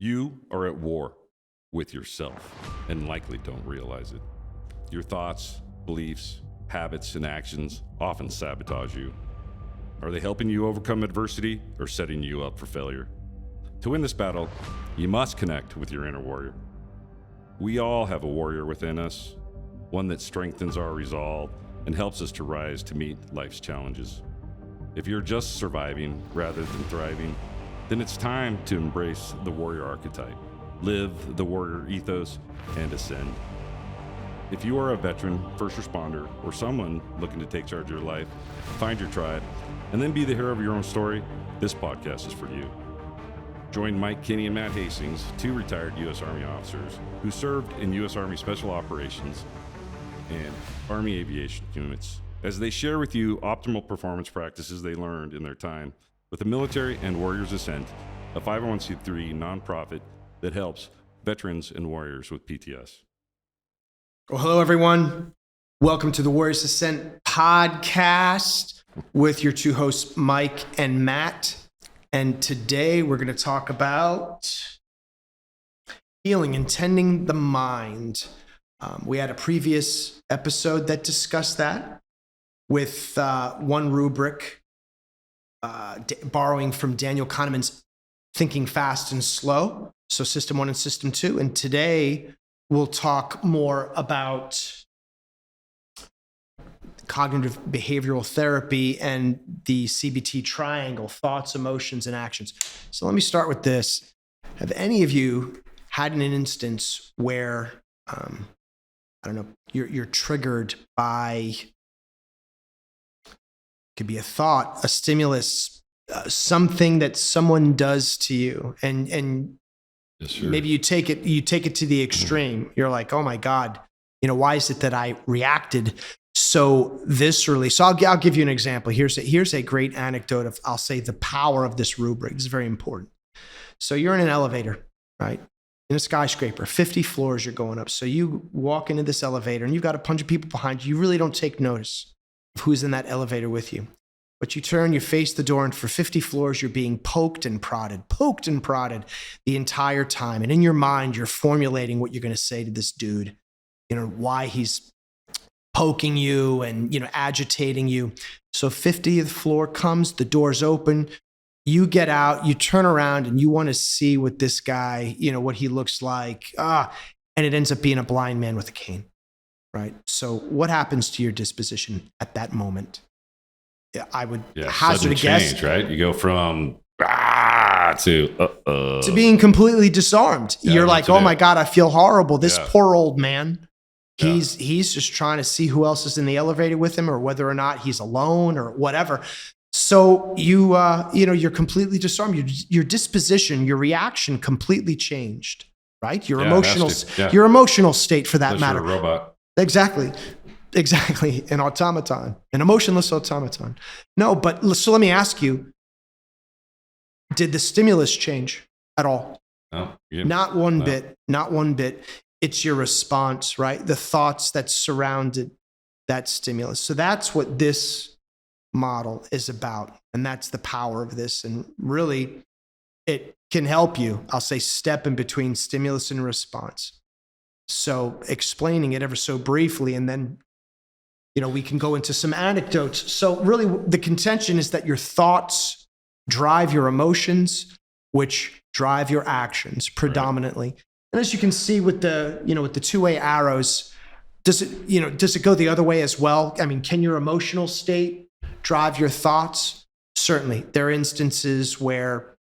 You are at war with yourself and likely don't realize it. Your thoughts, beliefs, habits, and actions often sabotage you. Are they helping you overcome adversity or setting you up for failure? To win this battle, you must connect with your inner warrior. We all have a warrior within us, one that strengthens our resolve and helps us to rise to meet life's challenges. If you're just surviving rather than thriving, then it's time to embrace the warrior archetype, live the warrior ethos, and ascend. If you are a veteran, first responder, or someone looking to take charge of your life, find your tribe, and then be the hero of your own story, this podcast is for you. Join Mike Kinney and Matt Hastings, two retired U.S. Army officers who served in U.S. Army Special Operations and Army Aviation units, as they share with you optimal performance practices they learned in their time with the Military and Warriors Ascent, a 501c3 nonprofit that helps veterans and warriors with PTS. Well, hello, everyone. Welcome to the Warriors Ascent podcast with your two hosts, Mike and Matt. And today we're going to talk about healing and tending the mind. We had a previous episode that discussed that with one rubric, borrowing from Daniel Kahneman's Thinking Fast and Slow, so System 1 and System 2. And today we'll talk more about cognitive behavioral therapy and the CBT triangle, thoughts, emotions, and actions. So let me start with this. Have any of you had an instance where, you're triggered by, could be a thought, a stimulus, something that someone does to you, and Yes, maybe you take it to the extreme. You're like, oh my God, why is it that I reacted so viscerally? So I'll give you an example. Here's a great anecdote of, I'll say, the power of this rubric. This is very important. So you're in an elevator, right? In a skyscraper, 50 floors you're going up. So you walk into this elevator and you've got a bunch of people behind you. You really don't take notice of who's in that elevator with you. But you turn, you face the door, and for 50 floors, you're being poked and prodded the entire time. And in your mind, you're formulating what you're going to say to this dude, why he's poking you and, agitating you. So 50th floor comes, the door's open, you get out, you turn around, and you want to see what this guy, what he looks like. And it ends up being a blind man with a cane, right? So what happens to your disposition at that moment? Yeah, I would hazard a guess. Change, right? You go from to being completely disarmed. Yeah, You're like, oh my God, I feel horrible. This poor old man. Yeah. He's just trying to see who else is in the elevator with him, or whether or not he's alone or whatever. So you're completely disarmed. Your disposition, your reaction completely changed, right? Your emotional state, for that matter. You're a robot. Exactly. An automaton, an emotionless automaton. No, but so let me ask you, did the stimulus change at all? No. Not one bit. It's your response, right? The thoughts that surrounded that stimulus. So that's what this model is about. And that's the power of this. And really, it can help you, I'll say, step in between stimulus and response. So explaining it ever so briefly, and then we can go into some anecdotes. So really, the contention is that your thoughts drive your emotions, which drive your actions predominantly. Right. And as you can see with the two-way arrows, does it go the other way as well? I mean, can your emotional state drive your thoughts? Certainly. There are instances where,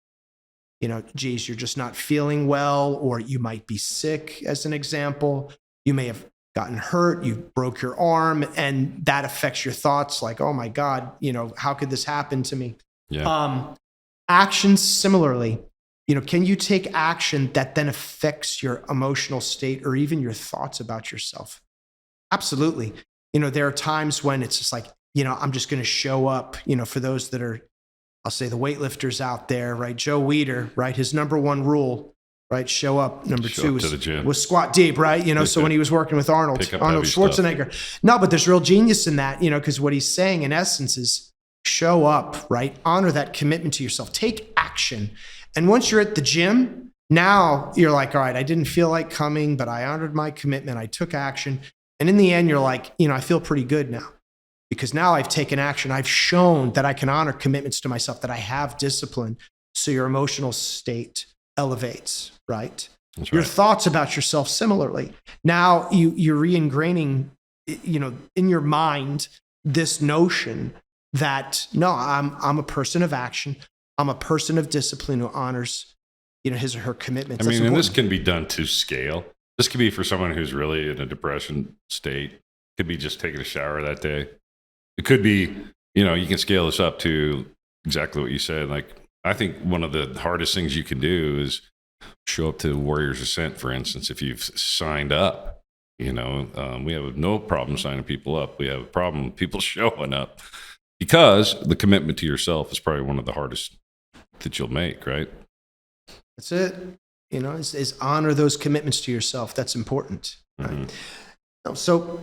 you're just not feeling well, or you might be sick, as an example. You may have gotten hurt, you broke your arm, and that affects your thoughts, like, oh my God, how could this happen to me? Yeah. Actions similarly, can you take action that then affects your emotional state or even your thoughts about yourself? Absolutely. There are times when it's just like, I'm just going to show up, for those that are, I'll say, the weightlifters out there, right? Joe Weider, right? His number one rule, right? Show up. Number two was squat deep, right? So when he was working with Arnold Schwarzenegger. No, but there's real genius in that, because what he's saying in essence is show up, right? Honor that commitment to yourself. Take action. And once you're at the gym, Now you're like, all right, I didn't feel like coming, but I honored my commitment. I took action. And in the end, you're like, I feel pretty good now because now I've taken action. I've shown that I can honor commitments to myself, that I have discipline. So your emotional state elevates, right? That's Your right. thoughts about yourself similarly. Now you're re-ingraining, in your mind, this notion that no, I'm a person of action. I'm a person of discipline who honors, his or her commitments. I mean, and this can be done to scale. This could be for someone who's really in a depression state. It could be just taking a shower that day. It could be, you can scale this up to exactly what you said. Like, I think one of the hardest things you can do is show up to Warriors Ascent, for instance. If you've signed up, we have no problem signing people up. We have a problem with people showing up because the commitment to yourself is probably one of the hardest that you'll make, right? That's it. Is honor those commitments to yourself. That's important. Right? Mm-hmm. So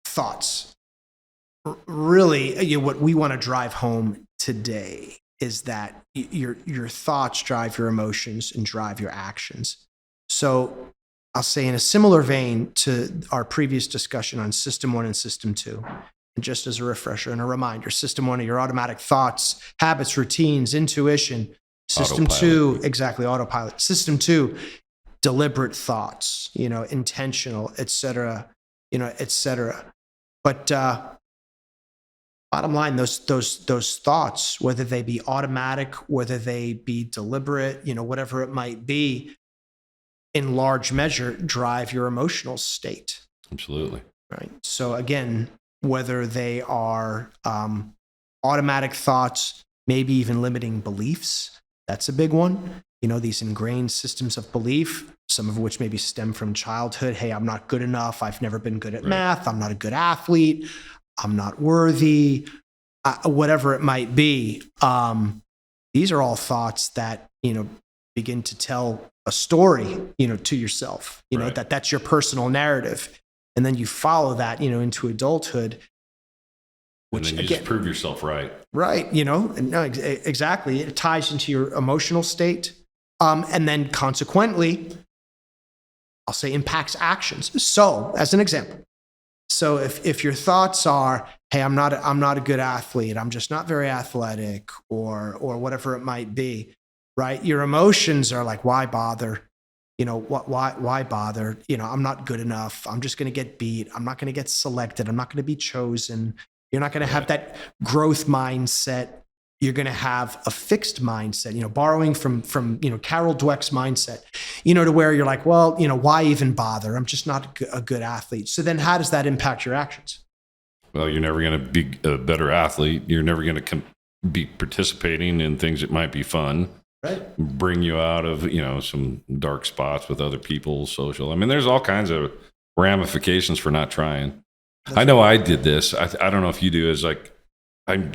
thoughts. Really, what we want to drive home today is that your thoughts drive your emotions and drive your actions. So I'll say in a similar vein to our previous discussion on System 1 and System 2, and just as a refresher and a reminder, System 1 are your automatic thoughts, habits, routines, intuition. System Autopilot. 2, exactly, autopilot. System 2, deliberate thoughts, intentional, et cetera. But bottom line, those thoughts, whether they be automatic, whether they be deliberate, whatever it might be, in large measure, drive your emotional state. Absolutely. Right. So again, whether they are automatic thoughts, maybe even limiting beliefs, that's a big one. These ingrained systems of belief, some of which maybe stem from childhood. Hey, I'm not good enough. I've never been good at math. I'm not a good athlete. I'm not worthy, whatever it might be. These are all thoughts that, begin to tell a story, to yourself, Right. that's your personal narrative. And then you follow that, into adulthood. And then you just prove yourself right. Right. No, exactly. It ties into your emotional state. And then consequently, I'll say impacts actions. So as an example, so if your thoughts are, hey, I'm not a good athlete, I'm just not very athletic, or whatever it might be, right? Your emotions are like, why bother? Why bother? I'm not good enough. I'm just going to get beat. I'm not going to get selected. I'm not going to be chosen. You're not going to have that growth mindset. You're going to have a fixed mindset, borrowing from Carol Dweck's mindset, to where you're like, well, why even bother? I'm just not a good athlete. So then how does that impact your actions? Well, you're never going to be a better athlete. You're never going to be participating in things that might be fun, right? Bring you out of, some dark spots with other people, social. I mean, there's all kinds of ramifications for not trying. I know I did this. I don't know if you do. Is like, I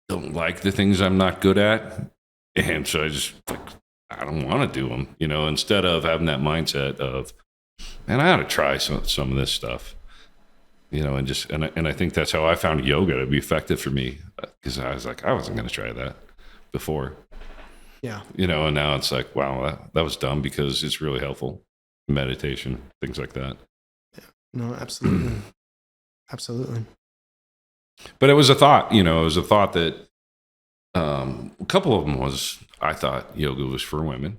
don't like the things I'm not good at. And so I don't want to do them, instead of having that mindset of, man, I ought to try some of this stuff, and I think that's how I found yoga to be effective for me. Because I was like, I wasn't going to try that before. Yeah. And now it's like, wow, that was dumb because it's really helpful. Meditation, things like that. Yeah. No, absolutely. Absolutely. But it was a thought, that a couple of them was, I thought yoga was for women,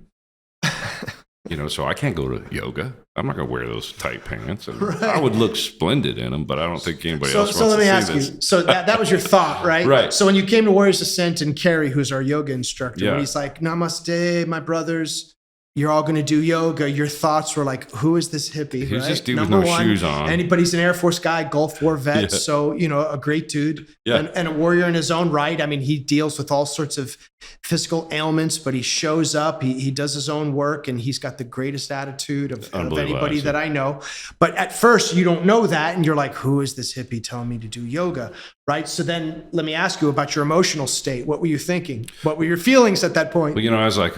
so I can't go to yoga. I'm not going to wear those tight pants. And Right. I would look splendid in them, but I don't think anybody else wants so let to me see ask this. you. So that was your thought, right? Right. So when you came to Warriors Ascent and Kerry, who's our yoga instructor, Yeah. when he's like, namaste, my brothers, you're all going to do yoga. Your thoughts were like, who is this hippie? Who's right? this dude Number with no one, shoes on? Anybody's an Air Force guy, Gulf War vet. Yeah. So, a great dude Yeah. and a warrior in his own right. I mean, he deals with all sorts of physical ailments, but he shows up, he does his own work, and he's got the greatest attitude of anybody that I know. But at first you don't know that. And you're like, who is this hippie telling me to do yoga? Right. So then let me ask you about your emotional state. What were you thinking? What were your feelings at that point? Well, I was like,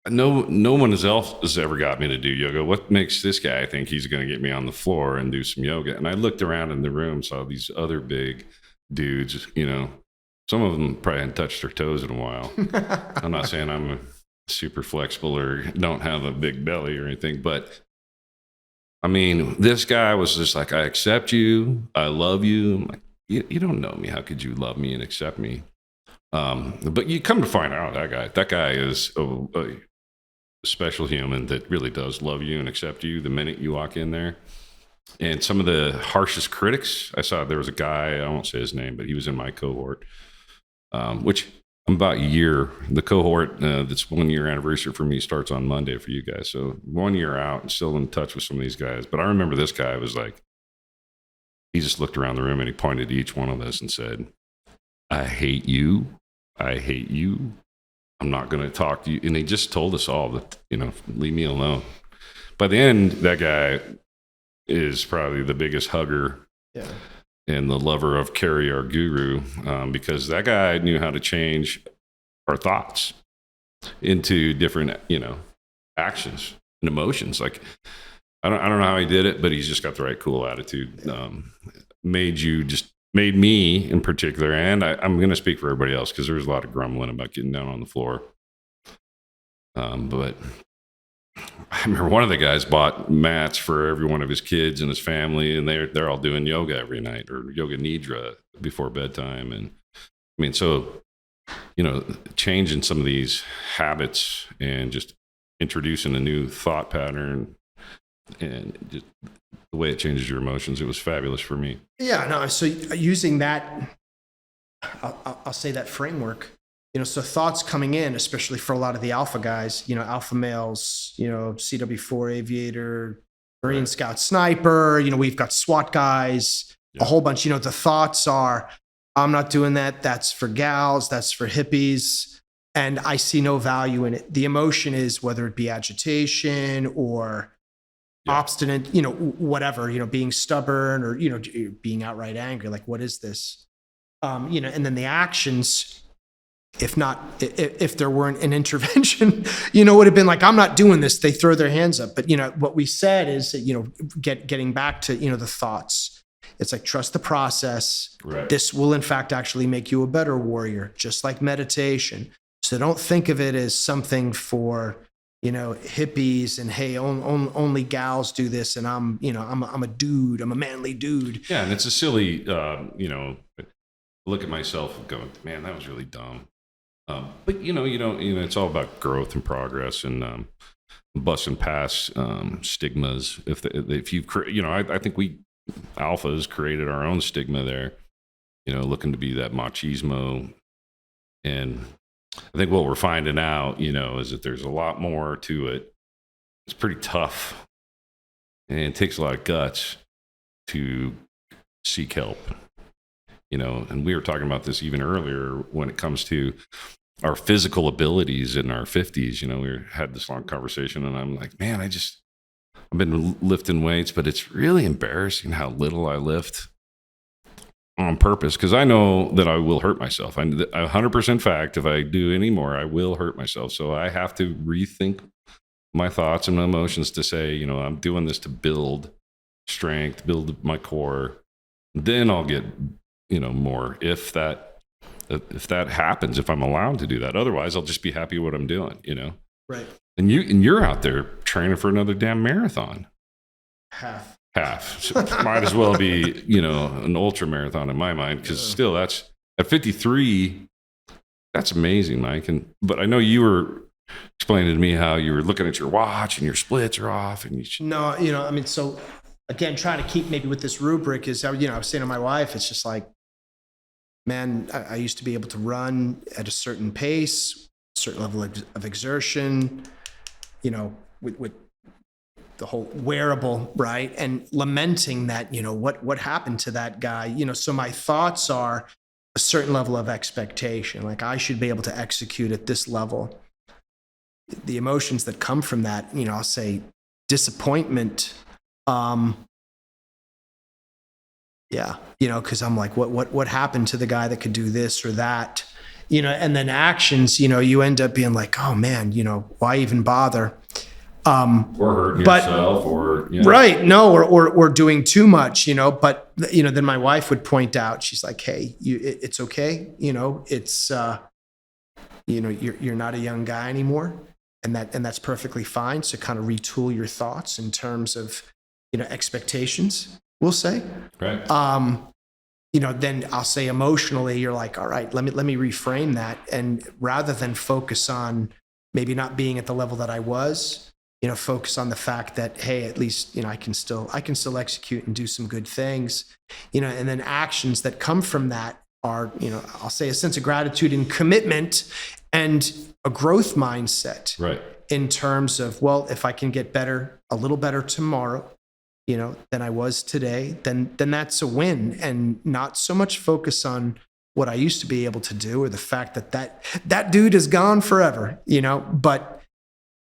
no one else has ever got me to do yoga. What makes this guy think he's going to get me on the floor and do some yoga? And I looked around in the room, saw these other big dudes, some of them probably hadn't touched their toes in a while. I'm not saying I'm super flexible or don't have a big belly or anything. But I mean, this guy was just like, I accept you. I love you. I'm like, you don't know me. How could you love me and accept me? But you come to find out that guy is a special human that really does love you and accept you the minute you walk in there. And some of the harshest critics I saw, there was a guy, I won't say his name, but he was in my cohort, which I'm about a year. The cohort that's 1 year anniversary for me starts on Monday for you guys. So 1 year out and still in touch with some of these guys. But I remember this guy was like, he just looked around the room and he pointed to each one of us and said, I hate you. I hate you. I'm not going to talk to you. And he just told us all that, leave me alone. By the end, that guy is probably the biggest hugger and the lover of Carrie, our guru, because that guy knew how to change our thoughts into different, actions and emotions. Like, I don't know how he did it, but he's just got the right cool attitude. Made me in particular, and I'm going to speak for everybody else because there's a lot of grumbling about getting down on the floor. But I remember one of the guys bought mats for every one of his kids and his family, and they're all doing yoga every night or yoga nidra before bedtime. And I mean, so, changing some of these habits and just introducing a new thought pattern and just the way it changes your emotions, it was fabulous for me. Yeah, no. So using that, I'll say that framework, so thoughts coming in, especially for a lot of the alpha guys, alpha males, CW4 aviator, Marine Scout sniper, we've got SWAT guys, a whole bunch, the thoughts are, I'm not doing that. That's for gals. That's for hippies. And I see no value in it. The emotion is whether it be agitation or obstinate, whatever, being stubborn or, being outright angry. Like, what is this? And then the actions, if there weren't an intervention, would have been like, I'm not doing this. They throw their hands up. But, what we said is that, getting back to, the thoughts, it's like, trust the process. Right. This will in fact actually make you a better warrior, just like meditation. So don't think of it as something for, hippies and hey, only gals do this. And I'm a dude, I'm a manly dude. Yeah. And it's a silly, look at myself and go, man, that was really dumb. But it's all about growth and progress and busting past stigmas. If you've, I think we alphas created our own stigma there, looking to be that machismo. And I think what we're finding out, is that there's a lot more to it. It's pretty tough, and it takes a lot of guts to seek help. And we were talking about this even earlier when it comes to our physical abilities in our 50s. We had this long conversation, and I'm like, man, I've been lifting weights, but it's really embarrassing how little I lift on purpose, because I know that I will hurt myself. I'm 100% fact. If I do any more, I will hurt myself. So I have to rethink my thoughts and my emotions to say, I'm doing this to build strength, build my core. Then I'll get, more if that happens, if I'm allowed to do that. Otherwise, I'll just be happy with what I'm doing, Right. And you're out there training for another damn marathon. Half. So might as well be, an ultra marathon in my mind, because still that's at 53. That's amazing, Mike. But I know you were explaining to me how you were looking at your watch and your splits are off. And so again, trying to keep maybe with this rubric is, I was saying to my wife, it's just like, man, I used to be able to run at a certain pace, certain level of exertion, with the whole wearable, right? And lamenting that, what happened to that guy, so my thoughts are a certain level of expectation. Like, I should be able to execute at this level. The emotions that come from that, I'll say disappointment. Cause I'm like, what happened to the guy that could do this or that, and then actions, you end up being like, oh man, why even bother? Or hurting yourself, or right, no, or doing too much, But then my wife would point out, she's like, "Hey, it's okay, it's you're not a young guy anymore. and that's perfectly fine. So kind of retool your thoughts in terms of, expectations, we'll say. Right. Then I'll say emotionally, you're like, all right, let me reframe that. And rather than focus on maybe not being at the level that I was, focus on the fact that, hey, at least, I can still execute and do some good things, and then actions that come from that are, I'll say a sense of gratitude and commitment and a growth mindset. Right. In terms of, well, if I can get better, a little better tomorrow, than I was today, then that's a win, and not so much focus on what I used to be able to do or the fact that dude is gone forever, but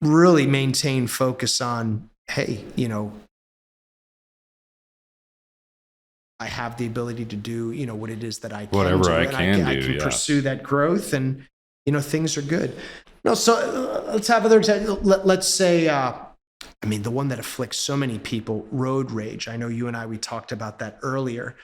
really maintain focus on, hey, I have the ability to do, what it is that I can Whatever do. I And can I do, can yeah. pursue that growth, and, things are good. No, so let's have other examples. Let's say, the one that afflicts so many people, road rage. I know you and we talked about that earlier.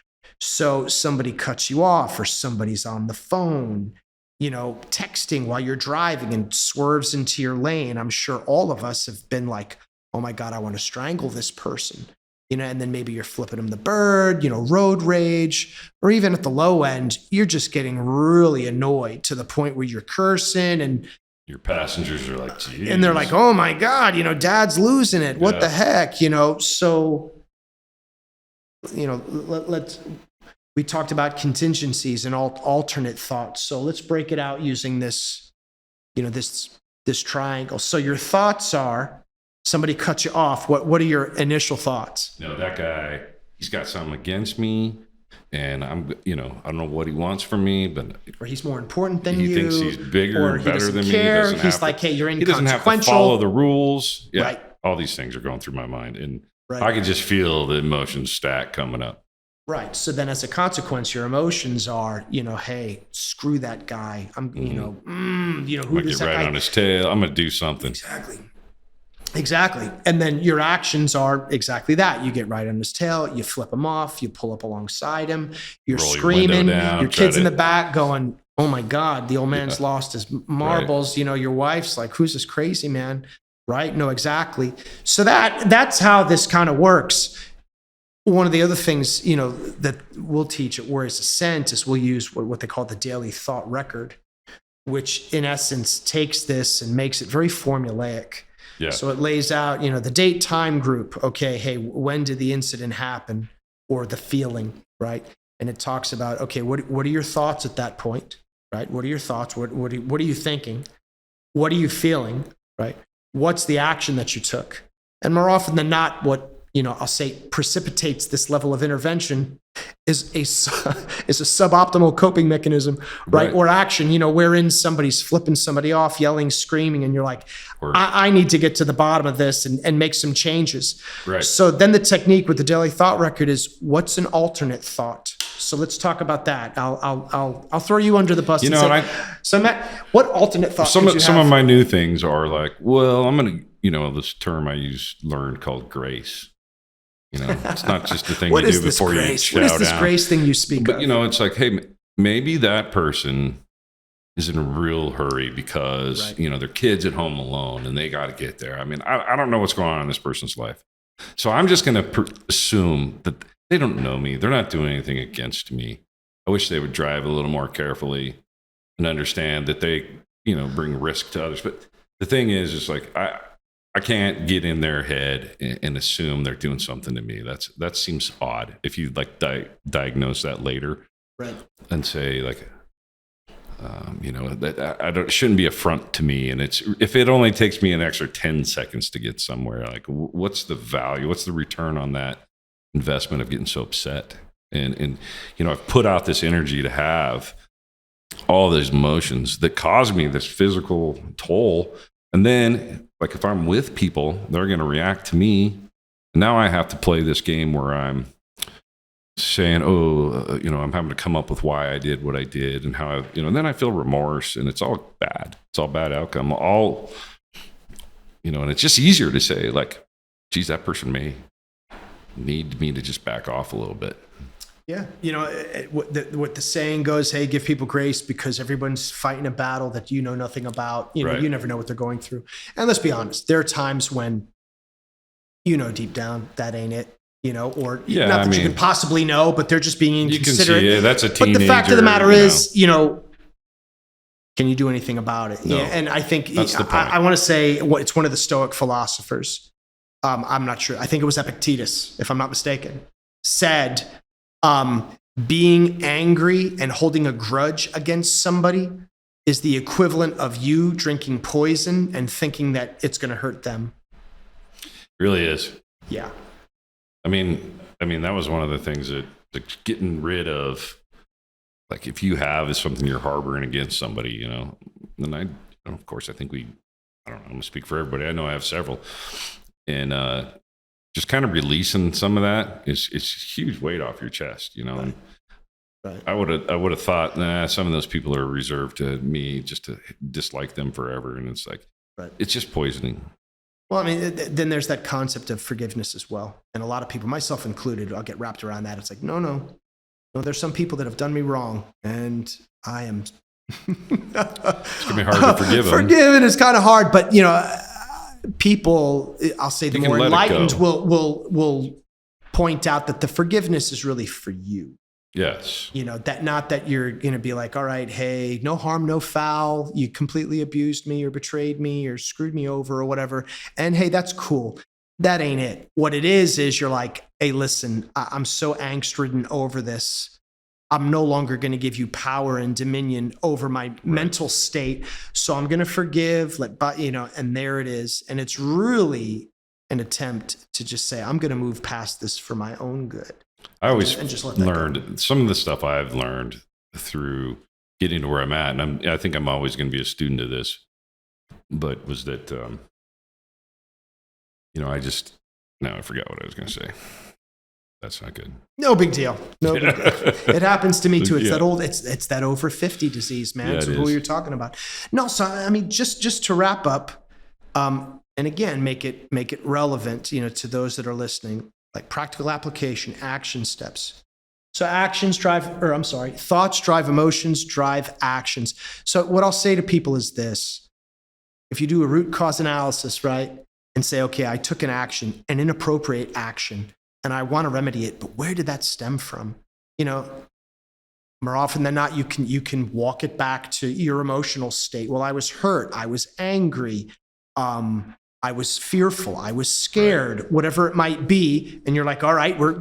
So somebody cuts you off, or somebody's on the phone, texting while you're driving and swerves into your lane. I'm sure all of us have been like, oh my God, I want to strangle this person, and then maybe you're flipping them the bird, road rage, or even at the low end, you're just getting really annoyed to the point where you're cursing, and your passengers are like, geez. And they're like, oh my God, dad's losing it. What the heck, So, we talked about contingencies and alternate thoughts. So let's break it out using this, this triangle. So your thoughts are, somebody cuts you off. What are your initial thoughts? No, that guy, he's got something against me. And I'm, I don't know what he wants from me, but or he's more important than he you. thinks he's bigger or and better than care. me. He's like, hey, you're he inconsequential. doesn't have to follow the rules. Yeah, Right. All these things are going through my mind, and Right. I can just feel the emotions stack coming up. Right. So then, as a consequence, your emotions are, hey, screw that guy. I'm, who I'm does gonna get that right guy? on his tail. I'm gonna do something. Exactly. And then your actions are exactly that. You get right on his tail, you flip him off, you pull up alongside him, you're Roll your screaming, window down, your try kid's in to- the back going, oh my God, the old man's lost his marbles. Your wife's like, who's this crazy man? Right? No, exactly. So that's how this kind of works. One of the other things, that we'll teach at Warriors Ascent is we'll use what they call the daily thought record, which in essence takes this and makes it very formulaic. Yeah. So it lays out, the date, time, group. Okay, hey, when did the incident happen, or the feeling, right? And it talks about, okay, what are your thoughts at that point, right? What are your thoughts? What are you thinking? What are you feeling, right? What's the action that you took? And more often than not, what I'll say precipitates this level of intervention is a suboptimal coping mechanism, right? Or action, wherein somebody's flipping somebody off, yelling, screaming, and you're like, I need to get to the bottom of this and make some changes. Right. So then the technique with the daily thought record is, what's an alternate thought? So let's talk about that. I'll throw you under the bus. So Matt, what alternate thought? Some of my new things are like, well, I'm gonna, this term I learned called grace. It's not just the thing you do before you shout out. What is this grace thing you speak of? But, it's like, hey, maybe that person is in a real hurry because, their kid's at home alone and they got to get there. I don't know what's going on in this person's life. So I'm just going to assume that they don't know me. They're not doing anything against me. I wish they would drive a little more carefully and understand that they, bring risk to others. But the thing is like, I can't get in their head and assume they're doing something to me. That seems odd. If you diagnose that later, right, and say like, that shouldn't be a front to me. And if it only takes me an extra 10 seconds to get somewhere, like what's the value? What's the return on that investment of getting so upset? And I've put out this energy to have all these emotions that cause me this physical toll. And then, like, if I'm with people, they're going to react to me. Now I have to play this game where I'm saying, I'm having to come up with why I did what I did and how and then I feel remorse, and it's all bad. It's all bad outcome. And it's just easier to say, like, geez, that person may need me to just back off a little bit. Yeah. You know, what the saying goes, hey, give people grace because everyone's fighting a battle that you know nothing about. You know, Right. you never know what they're going through. And let's be honest, there are times when, you know, deep down, that ain't it. You know, or Yeah, not that I you mean, could possibly know, but they're just being you can inconsiderate. see it. That's a teenager. But the fact of the matter you know. is, you know, can you do anything about it? No. Yeah, and I think That's the point. I want to say it's one of the Stoic philosophers. I'm not sure. I think it was Epictetus, if I'm not mistaken, said being angry and holding a grudge against somebody is the equivalent of you drinking poison and thinking that it's going to hurt them. Really is. Yeah. I mean, that was one of the things that getting rid of, like, if you have something you're harboring against somebody, you know, and of course, I think I don't know, I'm gonna speak for everybody. I know I have several, and just kind of releasing some of that is huge weight off your chest, you know. Right. And I would have thought, some of those people are reserved to me just to dislike them forever, and it's like, it's just poisoning. Well, I mean, then there's that concept of forgiveness as well. And a lot of people, myself included, I'll get wrapped around that. It's like, no, there's some people that have done me wrong. And I am. It's going to be hard to forgive them. Forgiving is kind of hard. But, you know, people, I'll say the more enlightened will point out that the forgiveness is really for you. Yes. You know, that not that you're going to be like, all right, hey, no harm, no foul. You completely abused me or betrayed me or screwed me over or whatever. And hey, that's cool. That ain't it. What it is you're like, hey, listen, I'm so angst ridden over this. I'm no longer going to give you power and dominion over my mental state. So I'm going to forgive, you know, and there it is. And it's really an attempt to just say, I'm going to move past this for my own good. I always just let that learned some of the stuff I've learned through getting to where I'm at. And I think I'm always going to be a student of this, but was that, you know, I forgot what I was going to say. That's not good. No big deal. No big deal. It happens to me too. It's Yeah. that old, it's that over 50 disease, man. Yeah, So who you're talking about. No, so I mean, just to wrap up, and again, make it relevant, you know, to those that are listening, like practical application, action steps. So thoughts drive emotions, drive actions. So what I'll say to people is this: if you do a root cause analysis, right, and say, okay, I took an inappropriate action, and I want to remedy it, but where did that stem from? You know, more often than not, you can walk it back to your emotional state. Well, I was hurt, I was angry, I was fearful, I was scared, whatever it might be, and you're like, all right, we're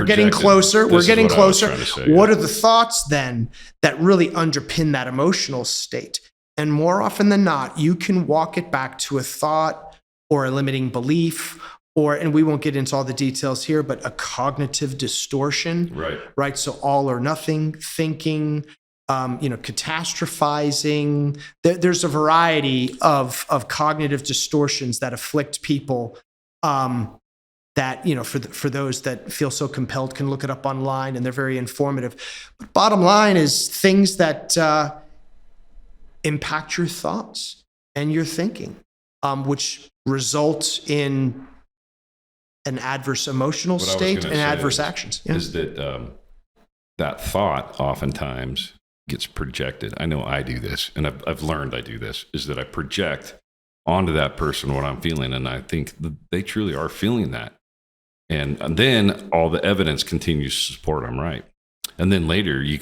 getting closer. We're getting closer. What are the thoughts then that really underpin that emotional state? And more often than not, you can walk it back to a thought or a limiting belief, and we won't get into all the details here, but a cognitive distortion. Right. So all or nothing thinking, you know, catastrophizing. There's a variety of cognitive distortions that afflict people. That, you know, for those that feel so compelled, can look it up online, and they're very informative. But bottom line is things that impact your thoughts and your thinking, which result in an adverse emotional state and adverse actions. Yeah. Is that that thought oftentimes gets projected. I know I do this, and I've learned I do this, is that I project onto that person what I'm feeling, and I think that they truly are feeling that. And then all the evidence continues to support I'm right. And then later you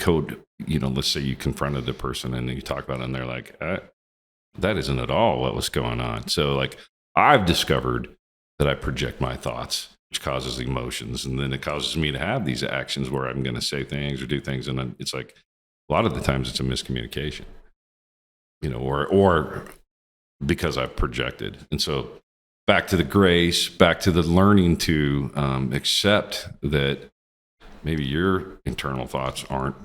let's say you confronted the person and you talk about it, and they're like, that isn't at all what was going on. So like I've discovered that I project my thoughts, which causes emotions. And then it causes me to have these actions where I'm going to say things or do things. And then it's like, a lot of the times it's a miscommunication, you know, or because I've projected. And so back to the grace, back to the learning to accept that maybe your internal thoughts aren't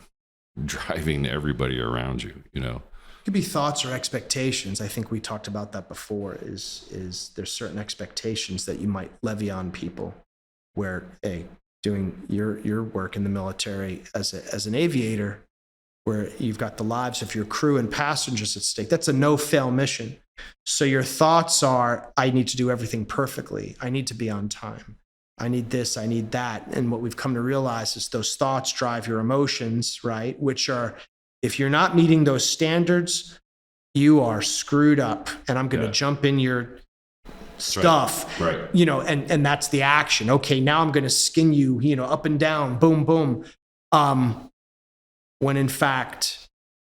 driving everybody around you, you know. It could be thoughts or expectations. I think we talked about that before, is there's certain expectations that you might levy on people where, hey, doing your work in the military as an aviator, where you've got the lives of your crew and passengers at stake. That's a no-fail mission. So your thoughts are, I need to do everything perfectly. I need to be on time. I need this, I need that. And what we've come to realize is those thoughts drive your emotions, right? Which are, if you're not meeting those standards, you are screwed up. And I'm going to jump in your stuff, right. And that's the action. Okay, now I'm going to skin you, up and down, boom, boom. When in fact,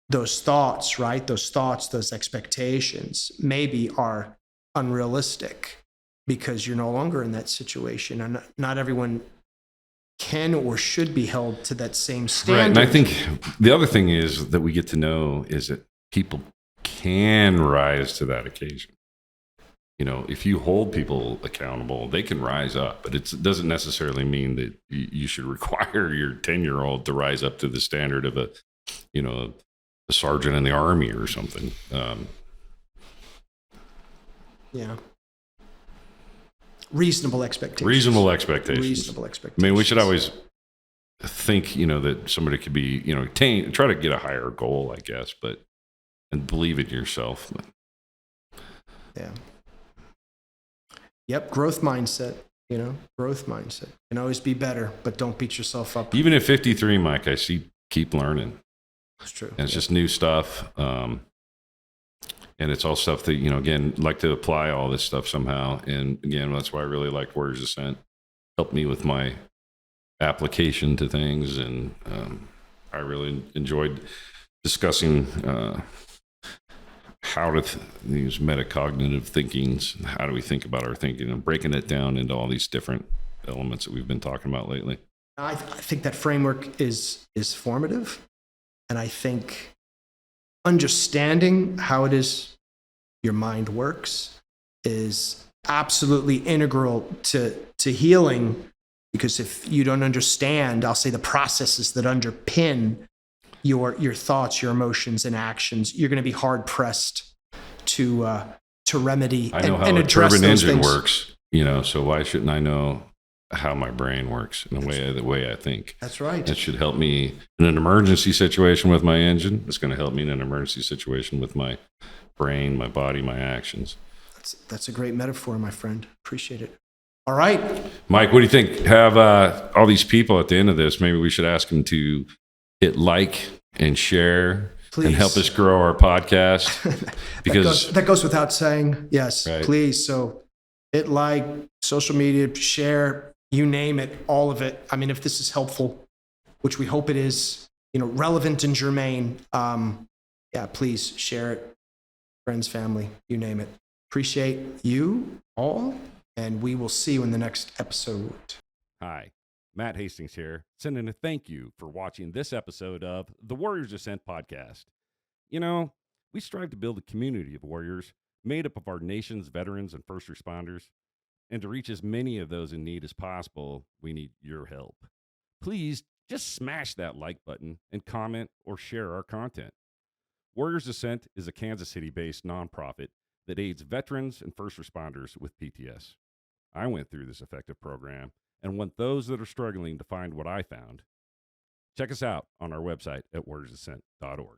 those thoughts, right? Those expectations maybe are unrealistic because you're no longer in that situation. And not everyone can or should be held to that same standard. Right. And I think the other thing is that we get to know is that people can rise to that occasion. If you hold people accountable, they can rise up, but it doesn't necessarily mean that you should require your 10-year-old to rise up to the standard of a sergeant in the army or something. Reasonable expectations. Reasonable expectations. Reasonable expectations. I mean, we should always think, that somebody could be, try to get a higher goal, I guess, and believe in yourself. Yeah. Yep. Growth mindset, growth mindset. You can always be better, but don't beat yourself up. Even at 53, Mike, I keep learning. That's true. And it's just new stuff. And it's all stuff that, again, like to apply all this stuff somehow. And again, that's why I really liked Warriors Ascent. Helped me with my application to things. And I really enjoyed discussing how to these metacognitive thinkings. How do we think about our thinking and breaking it down into all these different elements that we've been talking about lately. I think that framework is formative. And I think understanding how it is your mind works is absolutely integral to healing, because if you don't understand, I'll say, the processes that underpin your thoughts, your emotions, and actions, you're going to be hard pressed to remedy I know and how a address turbine those engine things. works, so why shouldn't I know how my brain works in the way I think? That's right. It should help me in an emergency situation with my engine. It's going to help me in an emergency situation with my brain, my body, my actions. That's a great metaphor, my friend. Appreciate it. All right. Mike, what do you think? Have all these people at the end of this, maybe we should ask them to hit like and share. Please. And help us grow our podcast. Because that goes without saying. Yes, right. Please. So hit like, social media, share, you name it, all of it. I mean, if this is helpful, which we hope it is, relevant and germane, please share it. Friends, family, you name it. Appreciate you all, and we will see you in the next episode. Hi, Matt Hastings here, sending a thank you for watching this episode of the Warriors Ascent podcast. We strive to build a community of warriors made up of our nation's veterans and first responders. And to reach as many of those in need as possible, we need your help. Please just smash that like button and comment or share our content. Warriors Ascent is a Kansas City-based nonprofit that aids veterans and first responders with PTS. I went through this effective program and want those that are struggling to find what I found. Check us out on our website at warriorsascent.org.